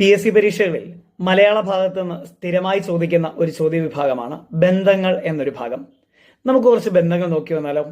PSC പരീക്ഷകളിൽ മലയാള ഭാഗത്ത് നിന്ന് സ്ഥിരമായി ചോദിക്കുന്ന ഒരു ചോദ്യ വിഭാഗമാണ് ബന്ധങ്ങൾ എന്നൊരു ഭാഗം. നമുക്ക് കുറച്ച് ബന്ധങ്ങൾ നോക്കി വന്നാലോ.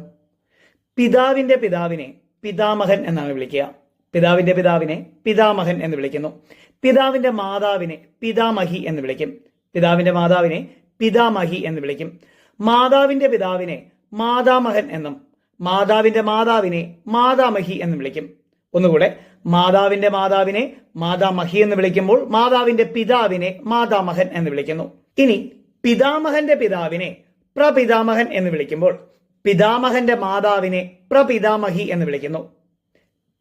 പിതാവിന്റെ പിതാവിനെ പിതാമഹൻ എന്നാണ് വിളിക്കുക. പിതാവിന്റെ പിതാവിനെ പിതാമഹൻ എന്ന് വിളിക്കുന്നു. പിതാവിന്റെ മാതാവിനെ പിതാമഹി എന്ന് വിളിക്കും. പിതാവിന്റെ മാതാവിനെ പിതാമഹി എന്ന് വിളിക്കും. മാതാവിന്റെ പിതാവിനെ മാതാമഹൻ എന്നും മാതാവിന്റെ മാതാവിനെ മാതാമഹി എന്നും വിളിക്കും. ഒന്നുകൂടെ, മാതാവിന്റെ മാതാവിനെ മാതാമഹി എന്ന് വിളിക്കുമ്പോൾ മാതാവിന്റെ പിതാവിനെ മാതാമഹൻ എന്ന് വിളിക്കുന്നു. ഇനി പിതാമഹന്റെ പിതാവിനെ പ്രപിതാമഹൻ എന്ന് വിളിക്കുമ്പോൾ പിതാമഹന്റെ മാതാവിനെ പ്രപിതാമഹി എന്ന് വിളിക്കുന്നു.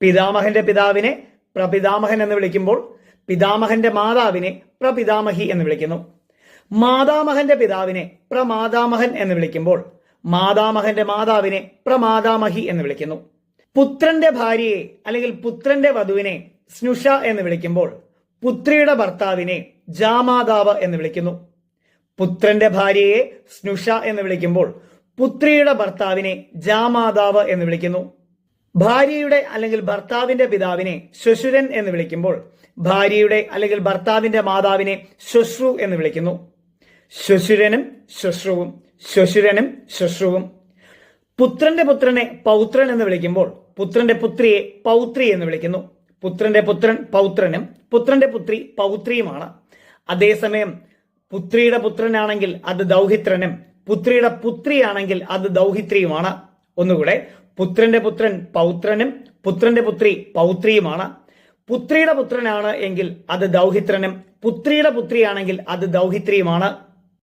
പിതാമഹന്റെ പിതാവിനെ പ്രപിതാമഹൻ എന്ന് വിളിക്കുമ്പോൾ പിതാമഹന്റെ മാതാവിനെ പ്രപിതാമഹി എന്ന് വിളിക്കുന്നു. മാതാമഹന്റെ പിതാവിനെ പ്രമാതാമഹൻ എന്ന് വിളിക്കുമ്പോൾ മാതാമഹന്റെ മാതാവിനെ പ്രമാതാമഹി എന്ന് വിളിക്കുന്നു. പുത്രന്റെ ഭാര്യയെ അല്ലെങ്കിൽ പുത്രന്റെ വധുവിനെ സ്നുഷ എന്ന് വിളിക്കുമ്പോൾ പുത്രിയുടെ ഭർത്താവിനെ ജാമാതാവ് എന്ന് വിളിക്കുന്നു. പുത്രന്റെ ഭാര്യയെ സ്നുഷ എന്ന് വിളിക്കുമ്പോൾ പുത്രിയുടെ ഭർത്താവിനെ ജാമാതാവ് എന്ന് വിളിക്കുന്നു. ഭാര്യയുടെ അല്ലെങ്കിൽ ഭർത്താവിന്റെ പിതാവിനെ ശ്വശുരൻ എന്ന് വിളിക്കുമ്പോൾ ഭാര്യയുടെ അല്ലെങ്കിൽ ഭർത്താവിന്റെ മാതാവിനെ ശ്വശ്രു എന്ന് വിളിക്കുന്നു. ശ്വശുരനും ശ്വശ്രുവും, ശ്വശുരനും ശ്വശ്രുവും. പുത്രന്റെ പുത്രനെ പൗത്രൻ എന്ന് വിളിക്കുമ്പോൾ പുത്രന്റെ പുത്രിയെ പൗത്രി എന്ന് വിളിക്കുന്നു. പുത്രന്റെ പുത്രൻ പൗത്രനും പുത്രന്റെ പുത്രി പൗത്രിയുമാണ്. അതേസമയം പുത്രിയുടെ പുത്രനാണെങ്കിൽ അത് ദൗഹിത്രനും പുത്രിയുടെ പുത്രിയാണെങ്കിൽ അത് ദൗഹിത്രിയുമാണ്. ഒന്നുകൂടെ, പുത്രന്റെ പുത്രൻ പൗത്രനും പുത്രന്റെ പുത്രി പൗത്രിയുമാണ്. പുത്രിയുടെ പുത്രനാണ് എങ്കിൽ അത് ദൗഹിത്രനും പുത്രിയുടെ പുത്രിയാണെങ്കിൽ അത് ദൗഹിത്രിയുമാണ്.